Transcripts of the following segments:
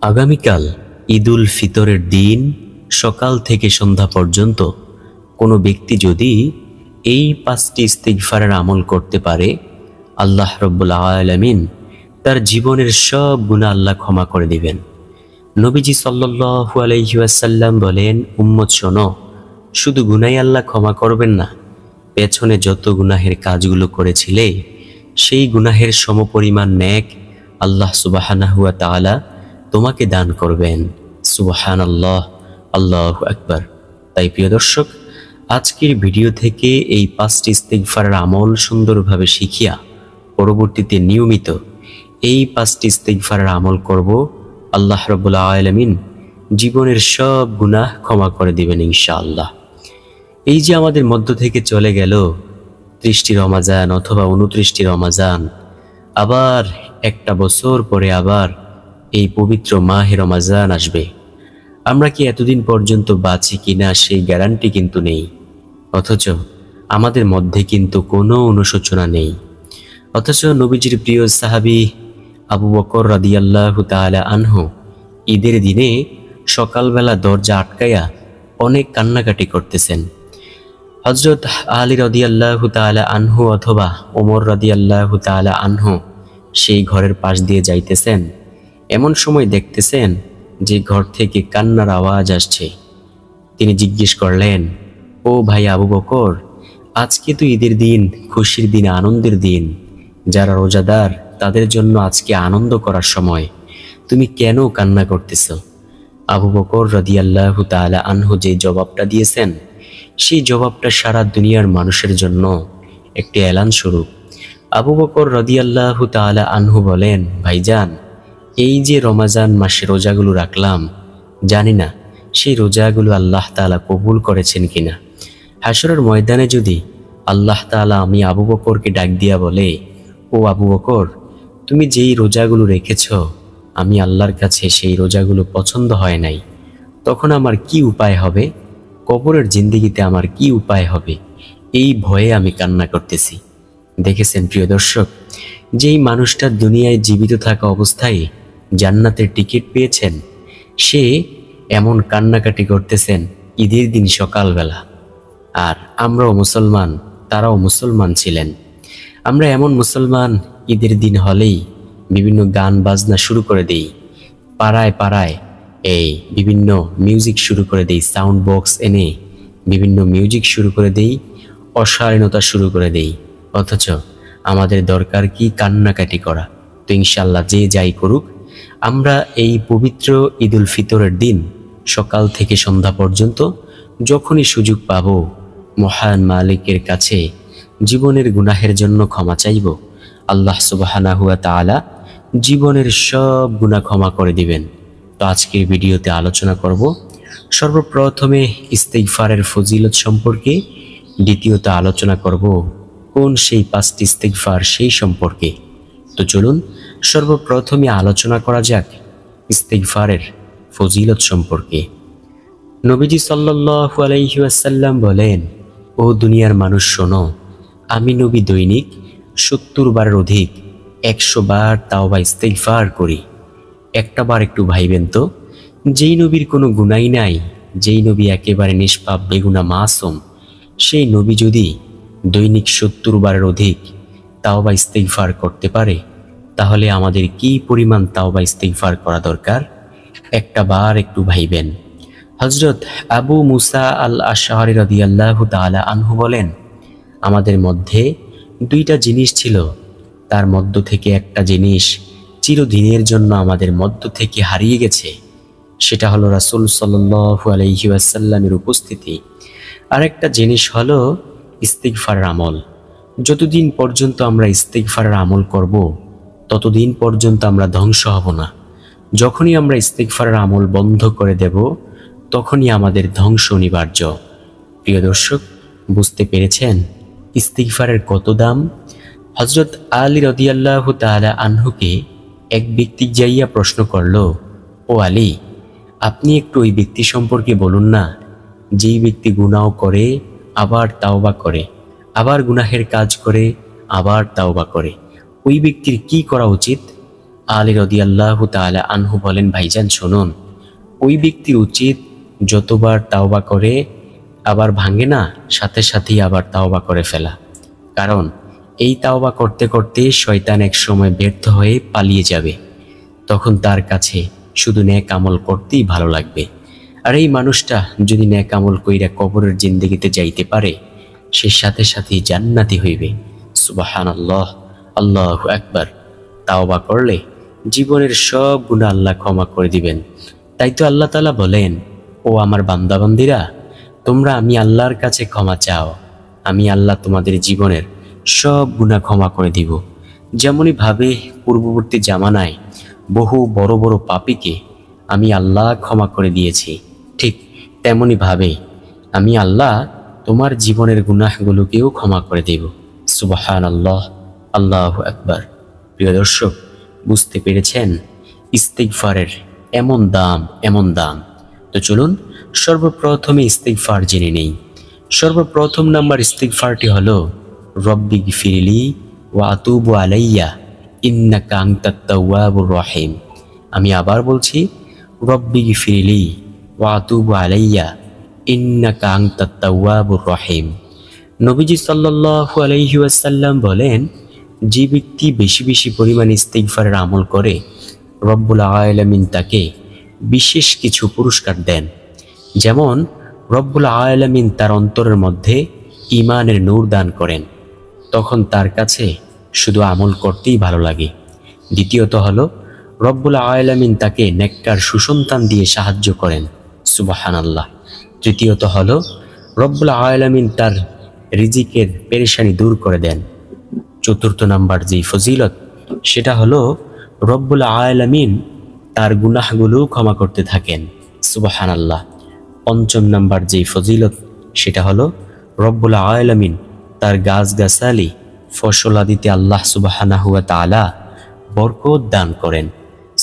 আগামীকাল ঈদুল ফিতরের দিন সকাল থেকে সন্ধ্যা পর্যন্ত কোনো ব্যক্তি যদি এই 5টি ইস্তিগফারের আমল করতে পারে, আল্লাহ রাব্বুল আলামিন তার জীবনের সব গুনাহ আল্লাহ ক্ষমা করে দিবেন। নবীজি সাল্লাল্লাহু আলাইহি ওয়াসাল্লাম বলেন, উম্মত শোনো, শুধু গুনাহই আল্লাহ ক্ষমা করবেন না, পেছনে যত গুনাহের কাজগুলো করেছিলে সেই গুনাহের সমপরিমাণ নেক আল্লাহ সুবহানাহু ওয়া তাআলা তোমাকে দান করবেন। সুবহানাল্লাহ, আল্লাহু আকবার। তাই প্রিয় দর্শক, আজকের ভিডিও থেকে এই 5টি ইস্তিগফারের আমল সুন্দরভাবে শিখিয়া পরবর্তীতে নিয়মিত এই 5টি ইস্তিগফারের আমল করব, আল্লাহ রাব্বুল আলামিন জীবনের সব গুনাহ ক্ষমা করে দিবেন ইনশাআল্লাহ। এই যে আমাদের মধ্য থেকে চলে গেল 30টি রমাজান অথবা 29টি রমাজান, আবার একটা বছর পরে আবার এই পবিত্র মাহে রমাজান আসবে। আমরা কি এতদিন পর্যন্ত বাঁচি কিনা সেই গ্যারান্টি কিন্তু নেই, অথচ আমাদের মধ্যে কিন্তু কোনো অনুশোচনা নেই। অথচ নবীজির প্রিয় সাহাবী আবু বকর রাদিয়াল্লাহু তাআলা আনহু ঈদের দিনে সকালবেলা দরজা আটকায়া অনেক কান্নাকাটি করতেছেন। হযরত আলী রাদিয়াল্লাহু তাআলা আনহু অথবা ওমর রাদিয়াল্লাহু তাআলা আনহু সেই ঘরের পাশ দিয়ে যাইতেছেন, এমন সময় দেখতেছেন যে ঘর থেকে কান্নার আওয়াজ আসছে। তিনি জিজ্ঞেস করলেন, ও ভাই আবু বকর, আজকে তো ঈদের দিন, খুশির দিন, আনন্দের দিন, যারা রোজাদার তাদের জন্য আজকে আনন্দ করার সময়, তুমি কেন কান্না করতেছ? আবু বকর রাদিয়াল্লাহু তাআলা আনহু যে জবাবটা দিয়েছেন, সেই জবাবটা সারা দুনিয়ার মানুষের জন্য একটি এলান স্বরূপ। আবু বকর রাদিয়াল্লাহু তাআলা আনহু বলেন, ভাইজান, এই যে রমাজান মাসে রোজাগুলো রাখলাম, জানি না সেই রোজাগুলো আল্লাহ তাআলা কবুল করেছেন কিনা। হাশরের ময়দানে যদি আল্লাহ তাআলা আমি আবু বকরকে ডাক দিয়া বলে, ও আবু বকর, তুমি যেই রোজাগুলো রেখেছ, আমি আল্লাহর কাছে সেই রোজাগুলো পছন্দ হয় নাই, তখন আমার কি উপায় হবে? কবরের জিন্দেগিতে আমার কি উপায় হবে? এই ভয়ে আমি কান্না করতেছি। দেখেছেন প্রিয় দর্শক, যেই মানুষটা দুনিয়ায় জীবিত থাকা অবস্থায় জান্নাতের টিকিট পেয়েছেন, সে এমন কান্নাকাটি করতেছেন ঈদের দিন সকালবেলা। আর আমরাও মুসলমান, তারাও মুসলমান ছিলেন। আমরা এমন মুসলমান, ঈদের দিন হলেই বিভিন্ন গান বাজনা শুরু করে দেই, পাড়ায় পাড়ায় এই বিভিন্ন মিউজিক শুরু করে দেই, সাউন্ড বক্স এনে বিভিন্ন মিউজিক শুরু করে দেই, অশালীনতা শুরু করে দেই। অথচ আমাদের দরকার কি কান্নাকাটি করা? তো ইনশাল্লাহ যে যাই করুক, আমরা এই পবিত্র ঈদুল ফিতরের দিন সকাল থেকে সন্ধ্যা পর্যন্ত যখনই সুযোগ পাব, মহান মালিকের কাছে জীবনের গুনাহের জন্য ক্ষমা চাইব। আল্লাহ সুবহানাহু ওয়া তাআলা জীবনের সব গুনাহ ক্ষমা করে দিবেন। তো আজকের ভিডিওতে আলোচনা করব সর্বপ্রথমে ইস্তিগফারের ফজিলত সম্পর্কে, দ্বিতীয়ত আলোচনা করব কোন সেই 5টি ইস্তিগফার সেই সম্পর্কে। তো চলুন সর্বপ্রথমে আলোচনা করা যাক ইস্তিগফারের ফজিলত সম্পর্কে। নবীজি সাল্লাল্লাহু আলাইহি ওয়াসাল্লাম বলেন, ও দুনিয়ার মানুষ শোনো, আমি নবী দৈনিক 70 বারের অধিক 100 বার তাওবা ইস্তিগফার করি। একটা বার একটু ভাইবেন তো, যেই নবীর কোনো গুনাই নাই, যেই নবী একেবারে নিষ্পাপ বেগুনা মাসুম, সেই নবী যদি দৈনিক 70 বারের অধিক তাওবা ইস্তিগফার করতে পারে, তাহলে আমাদের কি পরিমাণ তাওবা ইস্তিগফার করা দরকার? একটা বার একটু ভাইবেন। হযরত আবু মুসা আল আশআরী রাদিয়াল্লাহু তাআলা আনহু বলেন, আমাদের মধ্যে 2টা জিনিস ছিল, তার মধ্য থেকে একটা জিনিস চিরদিনের জন্য আমাদের মধ্য থেকে হারিয়ে গেছে, সেটা হলো রাসূল সাল্লাল্লাহু আলাইহি ওয়াসাল্লামের উপস্থিতি। আরেকটা জিনিস হলো ইস্তিগফারের আমল। যতদিন পর্যন্ত আমরা ইস্তিগফারের আমল করব, ততদিন পর্যন্ত আমরা ধ্বংস হব না। যখনই আমরা ইস্তিগফারের আমল বন্ধ করে দেব, তখনই আমাদের ধ্বংস অনিবার্য। প্রিয় দর্শক, বুঝতে পেরেছেন ইস্তিগফারের কত দাম? হযরত আলী রাদিয়াল্লাহু তাআলা আনহুকে এক ব্যক্তি যাইয়া প্রশ্ন করল, ও আলী, আপনি একটু ওই ব্যক্তি সম্পর্কে বলুন না, যেই ব্যক্তি গুনাহ করে আবার তাওবা করে, আবার গুনাহের কাজ করে আবার তাওবা করে, ওই ব্যক্তির কি করা উচিত? আলী রাদিয়াল্লাহু তাআলা আনহু বলেন, ভাইজান শুনুন, ওই ব্যক্তির উচিত যতবার তাওবা করে আবার ভাঙে না, সাথে সাথেই আবার তাওবা করে ফেলা। কারণ এই তাওবা করতে করতে শয়তান এক সময় ব্যর্থ হয়ে পালিয়ে যাবে, তখন তার কাছে শুধু নেক আমল করতেই ভালো লাগবে। আর এই মানুষটা যদি নেক আমল কইরা কবরের জিন্দেগিতে যাইতে পারে, সে সাথে সাথেই জান্নাতি হইবে। সুবহানাল্লাহ, আল্লাহু আকবার। তাওবা করলে জীবনের সব গুনাহ আল্লাহ ক্ষমা করে দিবেন। তাই তো আল্লাহ তাআলা বলেন, ও আমার বান্দাবান্দিরা, তোমরা আমি আল্লাহর কাছে ক্ষমা চাও, আমি আল্লাহ তোমাদের জীবনের সব গুনাহ ক্ষমা করে দিব। যেমনই ভাবে পূর্ববর্তী জামানায় বহু বড় বড় পাপীকে আমি আল্লাহ ক্ষমা করে দিয়েছি, ঠিক তেমনি ভাবে আমি আল্লাহ তোমার জীবনের গুনাহগুলোকেও ক্ষমা করে দেব। সুবহানাল্লাহ, আল্লাহু আকবার। প্রিয় দর্শক, বুঝতে পেরেছেন ইস্তিগফারের এমন দাম। তো চলুন সর্বপ্রথমে ইস্তিগফার জেনে নেই। সর্বপ্রথম নাম্বার ইস্তিগফারটি হলো রব্বি গফিরলি ওয়া আতুবু আলাইয়া ইন্নাকা আনতাত তাওয়াবুর রহিম। আমি আবার বলছি, রব্বি গফিরলি ওয়া আতুবু আলাইয়া ইন্নাকা আনতাত তাওয়াবুর রহিম। নবীজি সাল্লাল্লাহু আলাইহি ওয়াসাল্লাম বলেন, যে ব্যক্তি বেশি বেশি পরিমাণে ইস্তিগফারের আমল করে, রব্বুল আলামিন তাকে বিশেষ কিছু পুরস্কার দেন। যেমন রব্বুল আলামিন তার অন্তরের মধ্যে ঈমানের নূর দান করেন, তখন তার কাছে শুধু আমল করতেই ভালো লাগে। দ্বিতীয়ত হলো রব্বুল আলামিন তাকে নেককার সুসন্তান দিয়ে সাহায্য করেন। সুবহানাল্লাহ। তৃতীয়ত হলো রব্বুল আলামিন তার রিজিকের পেরেশানি দূর করে দেন। চতুর্থ নাম্বার যেই ফজিলত, সেটা হলো রব্বুল আলামিন তার গুনাহগুলো ক্ষমা করতে থাকেন। সুবহানাল্লাহ। পঞ্চম নাম্বার যেই ফজিলত, সেটা হলো রব্বুল আলামিন তার গাছগাছালি ফসলাদিতে আল্লাহ সুবহানাহু ওয়া তাআলা বরকত দান করেন।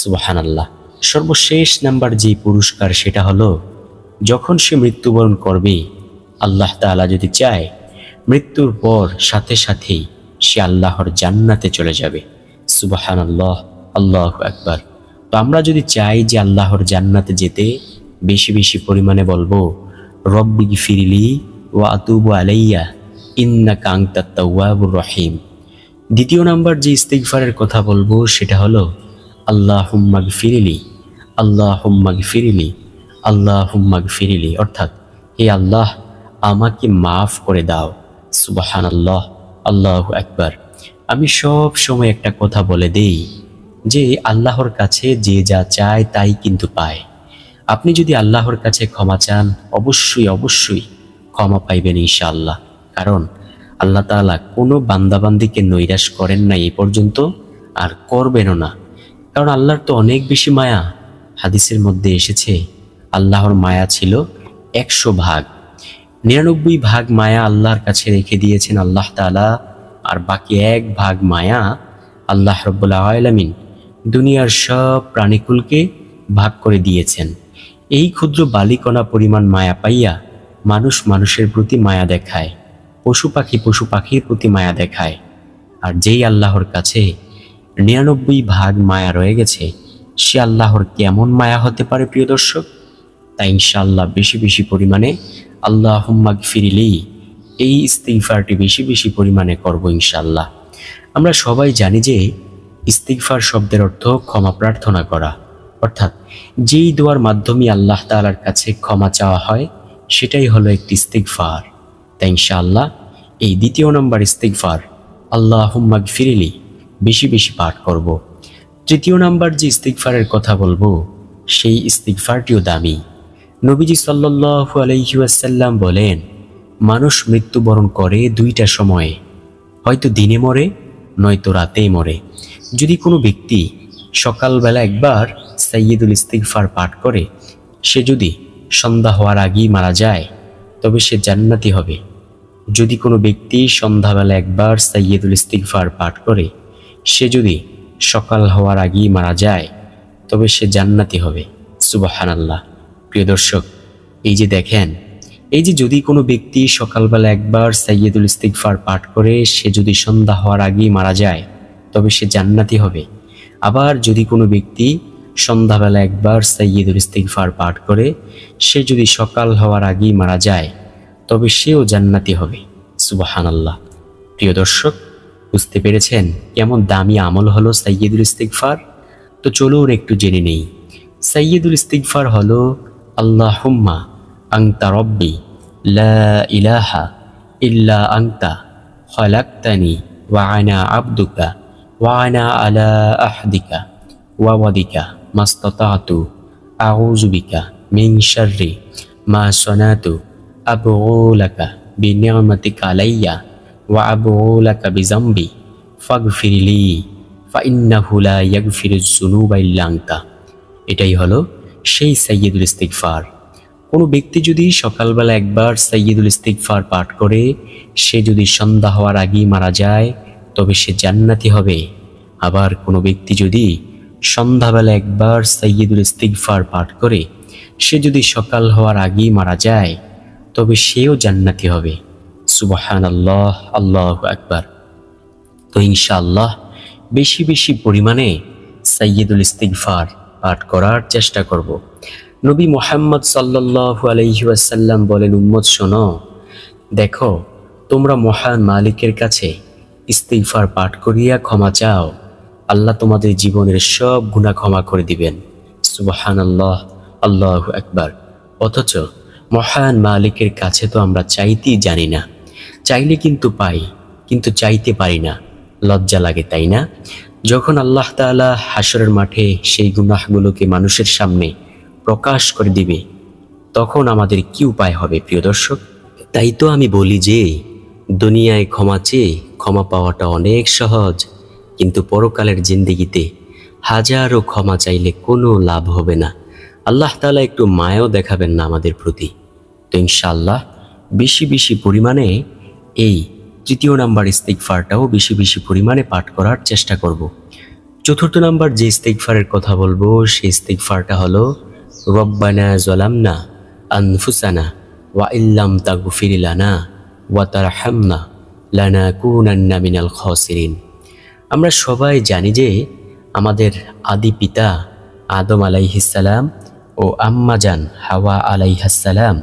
সুবহানাল্লাহ। সর্বশেষ নাম্বার যেই পুরস্কার, সেটা হলো যখন সে মৃত্যুবরণ করবে, আল্লাহ তাআলা যদি চায়, মৃত্যুর পর সাথে সাথেই সে আল্লাহর জান্নাতে চলে যাবে। সুবহানাল্লাহ, আল্লাহু আকবার। তো আমরা যদি চাই যে আল্লাহর জান্নাতে যেতে, বেশি বেশি পরিমাণে বলবো রব্বি গফিরলি ওয়া আতুবু আলাইয়া ইন্নাকা আনতাত তাওয়াবুর রহিম। দ্বিতীয় নাম্বার যে ইস্তিগফারের কথা বলবো, সেটা হলো আল্লাহুম্মা গফিরলি, আল্লাহুম্মা গফিরলি, আল্লাহুম্মা গফিরলি, অর্থাৎ হে আল্লাহ, আমাকে মাফ করে দাও। সুবহানাল্লাহ, আল্লাহু আকবার। আমি সব সময় একটা কথা বলে দেই যে আল্লাহর কাছে যে যা চায় তাই কিন্তু পায়। আপনি যদি আল্লাহর কাছে ক্ষমা চান, অবশ্যই অবশ্যই ক্ষমা পাইবেন ইনশাআল্লাহ। কারণ আল্লাহ তাআলা কোনো বান্দাবান্দিকে নৈরাশ করেন না এই পর্যন্ত, আর করবেনও না। কারণ আল্লাহর তো অনেক বেশি মায়া। হাদিসের মধ্যে এসেছে আল্লাহর মায়া ছিল 100 ভাগ, 99 ভাগ মায়া আল্লাহর কাছে রেখে দিয়েছেন আল্লাহ তাআলা, আর বাকি 1 ভাগ মায়া আল্লাহ রাব্বুল আলামিন দুনিয়ার সব প্রাণীকুলকে ভাগ করে দিয়েছেন। এই ক্ষুদ্র বালিকণা পরিমাণ মায়া পাইয়া মানুষ মানুষের প্রতি মায়া দেখায়, পশু পাখির প্রতি মায়া দেখায়। আর যেই আল্লাহর কাছে 99 ভাগ মায়া রয়ে গেছে, সে আল্লাহর কেমন মায়া হতে পারে প্রিয় দর্শক? তাই ইনশাআল্লাহ বেশি বেশি পরিমাণে আল্লাহুম্মা গফিরলি এই ইস্তিগফারটি বেশি বেশি পরিমাণে করব ইনশাআল্লাহ। আমরা সবাই জানি যে ইস্তিগফার শব্দের অর্থ ক্ষমা প্রার্থনা করা, অর্থাৎ যেই দোয়ার মাধ্যমে আল্লাহ তাআলার কাছে ক্ষমা চাওয়া হয়, সেটাই হলো একটি ইস্তিগফার। তাই ইনশাআল্লাহ এই দ্বিতীয় নম্বর ইস্তিগফার আল্লাহুম্মা গফিরলি বেশি বেশি পাঠ করব। তৃতীয় নাম্বার যে ইস্তিগফারের কথা বলবো, সেই ইস্তিগফারটিও দামি। নবীজি সাল্লাল্লাহু আলাইহি ওয়াসাল্লাম বলেন, মানুষ মৃত্যুবরণ করে 2টা সময়ে, হয়তো দিনে মরে, নয়তো রাতেই মরে। যদি কোনো ব্যক্তি সকালবেলা একবার সাইয়্যিদুল ইস্তিগফার পাঠ করে, সে যদি সন্ধ্যা হওয়ার আগেই মারা যায়, তবে সে জান্নাতি হবে। যদি কোনো ব্যক্তি সন্ধ্যাবেলা একবার সাইয়্যিদুল ইস্তিগফার পাঠ করে, সে যদি সকাল হওয়ার আগেই মারা যায়, তবে সে জান্নাতি হবে। সুবহানাল্লাহ। প্রিয় দর্শক, এই যে দেখেন, এই যে যদি কোনো ব্যক্তি সকালবেলা একবার সাইয়্যিদুল ইস্তিগফার পাঠ করে, সে যদি সন্ধ্যা হওয়ার আগেই মারা যায়, তবে সে জান্নাতি হবে। আবার যদি কোনো ব্যক্তি সন্ধ্যাবেলা একবার সাইয়্যিদুল ইস্তিগফার পাঠ করে সে যদি সকাল হওয়ার আগেই মারা যায় তবে সেও জান্নাতি হবে। সুবহানাল্লাহ। প্রিয় দর্শক, বুঝতে পেরেছেন কেমন দামি আমল হলো সাইয়্যিদুল ইস্তিগফার? তো চলুন একটু জেনে নেই। সাইয়্যিদুল ইস্তিগফার হলো আল্লাহুম্মা আনতা রব্বি লা ইলাহা ইল্লা আনতা খালাকতানি ওয়া আনা আবদুকা ওয়া আনা আলা আহদিকা ওয়া ওয়াদিকা মাস্তাতাতু আউযু বিকা মিন শাররি মা সানাতু আবগু লাকা বিনি'মাতিকা আলাইয়া ওয়া আবগু লাকা বিযামবি ফাগফিরলি ফাইন্নাহু লা ইয়াগফিরুয যুনুবা ইল্লা আনতা। এটাই হলো সেই সাইয়্যিদুল ইস্তিগফার। কোনো ব্যক্তি যদি সকালবেলা একবার সাইয়্যিদুল ইস্তিগফার পাঠ করে সে যদি সন্ধ্যা হওয়ার আগেই মারা যায় তবে সে জান্নাতি হবে। আবার কোনো ব্যক্তি যদি সন্ধ্যাবেলা একবার সাইয়্যিদুল ইস্তিগফার পাঠ করে সে যদি সকাল হওয়ার আগেই মারা যায় তবে সেও জান্নাতি হবে। সুবহানাল্লাহ, আল্লাহু আকবার। তো ইনশাআল্লাহ বেশি বেশি পরিমাণে সাইয়্যিদুল ইস্তিগফার পাঠ করার চেষ্টা করব। নবী মুহাম্মদ সাল্লাল্লাহু আলাইহি ওয়াসাল্লাম বলেন, উম্মত শোনো, দেখো তোমরা মহান মালিকের কাছে ইস্তিগফার পাঠ করিয়া ক্ষমা চাও, আল্লাহ তোমাদের জীবনের সব গুনাহ ক্ষমা করে দিবেন। সুবহানাল্লাহ, আল্লাহু আকবার। অথচ মহান মালিকের কাছে তো আমরা চাইতেই জানি না, চাইলে কিন্তু পাই কিন্তু চাইতে পারি না, লজ্জা লাগে তাই না? যখন আল্লাহ তাআলা হাসরের মাঠে সেই গুনাহগুলোকে মানুষের সামনে প্রকাশ করে দিবে তখন আমাদের কি উপায় হবে প্রিয় দর্শক? তাই তো আমি বলি যে দুনিয়ায় ক্ষমা চেয়ে ক্ষমা পাওয়াটা অনেক সহজ, কিন্তু পরকালের জিন্দেগিতে হাজারো ক্ষমা চাইলে কোনো লাভ হবে না। আল্লাহ তাআলা একটু মায়াও দেখাবেন না আমাদের প্রতি। তো ইনশাআল্লাহ বেশি বেশি পরিমাণে এই তৃতীয় নাম্বার ইস্তিগফারটাও বেশি বেশি পরিমাণে পাঠ করার চেষ্টা করব। চতুর্থ নাম্বার যে ইস্তিগফারের কথা বলবো সেই ইস্তিগফারটা হলো রব্বানা যালামনা আনফুসানা ওয়া ইল্লাম তাগফির লানা ওয়া তারহামনা লানাকুনান্না মিনাল খাসিরিন। আমরা সবাই জানি যে আমাদের আদি পিতা আদম আলাইহিস সালাম ও আম্মা জান হাওয়া আলাইহাস সালাম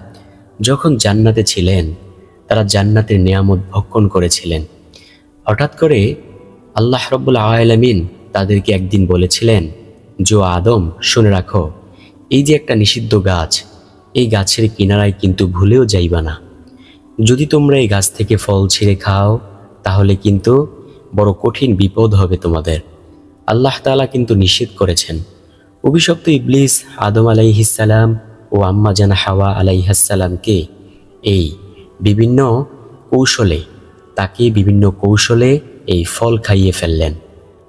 যখন জান্নাতে ছিলেন তারা জান্নাতের নিয়ামত ভক্ষণ করেছিলেন। হঠাৎ করে আল্লাহ রাব্বুল আলামিন তাদেরকে একদিন বলেছিলেন, যে আদম শুনে রাখো, এই যে একটা নিষিদ্ধ গাছ, এই গাছের কিনারায় কিন্তু ভুলেও যাইবা না। যদি তোমরা এই গাছ থেকে ফল ছিঁড়ে খাও তাহলে কিন্তু বড় কঠিন বিপদ হবে তোমাদের। আল্লাহ তাআলা কিন্তু নিষেধ করেছেন। অভিশপ্ত ইবলিস আদম আলাইহিস সালাম ও আম্মা জান হাওয়া আলাইহাস সালামকে এই বিভিন্ন কৌশলে এই ফল খাইয়ে ফেললেন।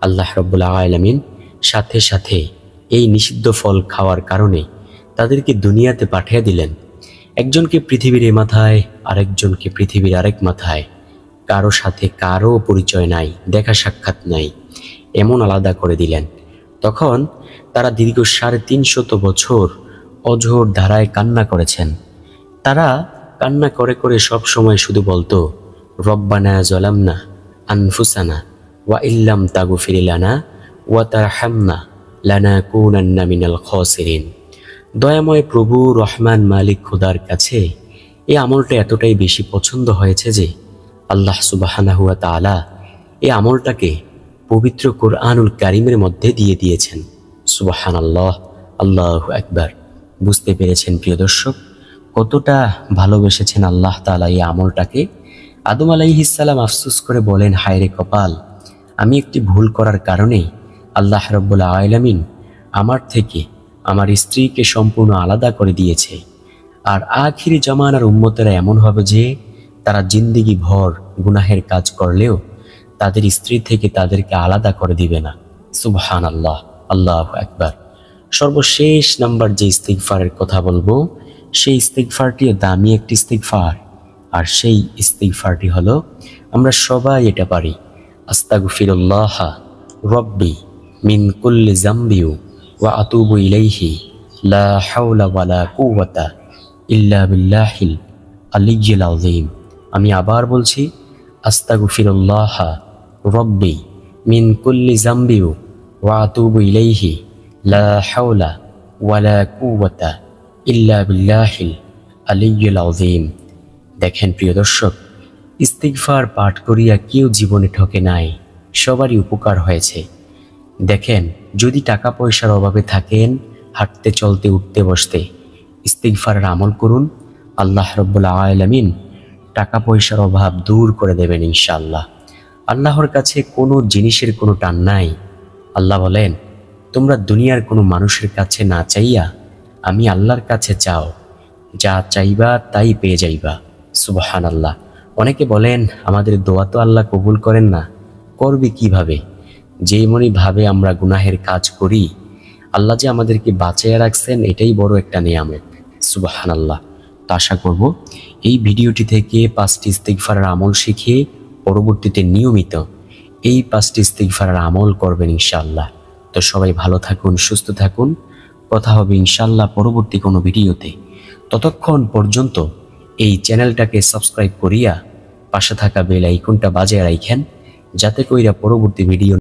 আল্লাহ রাব্বুল আলামিন সাথে সাথে এই নিষিদ্ধ ফল খাওয়ার কারণে তাদেরকে দুনিয়াতে পাঠিয়ে দিলেন। একজনকে পৃথিবীর এ মাথায়, আরেকজনকে পৃথিবীর আরেক মাথায়, কারো সাথে কারো পরিচয় নাই, দেখা সাক্ষাৎ নাই, এমন আলাদা করে দিলেন। তখন তারা দীর্ঘ 350 বছর অঝোর ধারায় কান্না করেছেন। তারা কান্না করে করে সব সময় শুধু বলতো, রব্বানা যালামনা আনফুসানা ওয়া ইল্লাম তাগফির লানা ওয়া তারহামনা লানাকুনান্না মিনাল খাসিরিন। দয়াময় প্রভু রহমান মালিক খোদার কাছে এই আমলটা এতটাই বেশি পছন্দ হয়েছে যে আল্লাহ সুবহানাহু ওয়া তাআলা এই আমলটাকে পবিত্র কোরআনুল কারীমের মধ্যে দিয়ে দিয়েছেন। সুবহানাল্লাহ, আল্লাহু আকবার। বুঝতে পেরেছেন প্রিয় দর্শক কতটা ভালোবেসেছেন আল্লাহ তাআলা এই আমলটাকে? আদম আলাইহিস সালাম আফসোস করে বলেন, হায় রে কপাল, আমি একটি ভুল করার কারণে আল্লাহ রাব্বুল আলামিন আমার থেকে আমার স্ত্রীকে সম্পূর্ণ আলাদা করে দিয়েছে। আর আখিরি জামানার উম্মতেরা এমন হবে যে তারা জিন্দেগি ভর গুনাহের কাজ করলেও তাদের স্ত্রী থেকে তাদেরকে আলাদা করে দিবে না। সুবহানাল্লাহ, আল্লাহু আকবার। সর্বশেষ নাম্বার যে ইস্তিগফারের কথা বলবো সেই ইস্তিগফারটিও দামি একটি ইস্তিগফার। আর সেই ইস্তিগফারটি হলো, আমরা সবাই এটা পারি, আস্তাগফিরুল্লাহ রব্বি মিন কুল্লি যামবি ওয়া আতুবু ইলাইহি লা হাওলা ওয়ালা কুওয়াতা ইল্লা বিল্লাহিল আলিয়্যিল আযীম। আমি আবার বলছি, আস্তাগফিরুল্লাহ রব্বি মিন কুল্লি যামবি ওয়া আতুবু ইলাইহি লা হাওলা ওয়ালা কুওয়াতা ইল্লা বিল্লাহিল আলিয়্যিল আযীম। দেখেন প্রিয় দর্শক, ইস্তিগফার পাঠ করিয়া কেউ জীবনে ঠকে নাই, সবারই উপকার হয়েছে। দেখেন, যদি টাকা পয়সার অভাবে থাকেন, হাঁটতে চলতে উঠতে বসতে ইস্তিগফারের আমল করুন, আল্লাহ রাব্বুল আলামিন টাকা পয়সার অভাব দূর করে দেবেন ইনশাআল্লাহ। আল্লাহর কাছে কোনো জিনিসের কোনো টান নাই। আল্লাহ বলেন, তোমরা দুনিয়ার কোনো মানুষের কাছে না চাইয়া আমি আল্লাহর কাছে চাও, যা চাইবা তাই পেয়ে যাইবা। সুবহানাল্লাহ। অনেকে বলেন, আমাদের দোয়া তো আল্লাহ কবুল করেন না, করবে কিভাবে? যেই মনে ভাবে আমরা গুনাহের কাজ করি, আল্লাহ যে আমাদেরকে বাঁচিয়ে রাখছেন এটাই বড় একটা নিয়ামত। সুবহানাল্লাহ। তো আশা করব এই ভিডিওটি থেকে 5টি ইস্তিগফারের আমল শিখে পরবর্তীতে নিয়মিত এই 5টি ইস্তিগফারের আমল করবেন ইনশাআল্লাহ। তো সবাই ভালো থাকুন, সুস্থ থাকুন। কথা হবে ইনশাআল্লাহ পরবর্তী কোনো ভিডিওতে। ততক্ষণ পর্যন্ত এই চ্যানেলটাকে সাবস্ক্রাইব করিয়া পাশে থাকা বেল আইকনটা বাজিয়ে রাখেন, যাতে কইরা পরবর্তী ভিডিও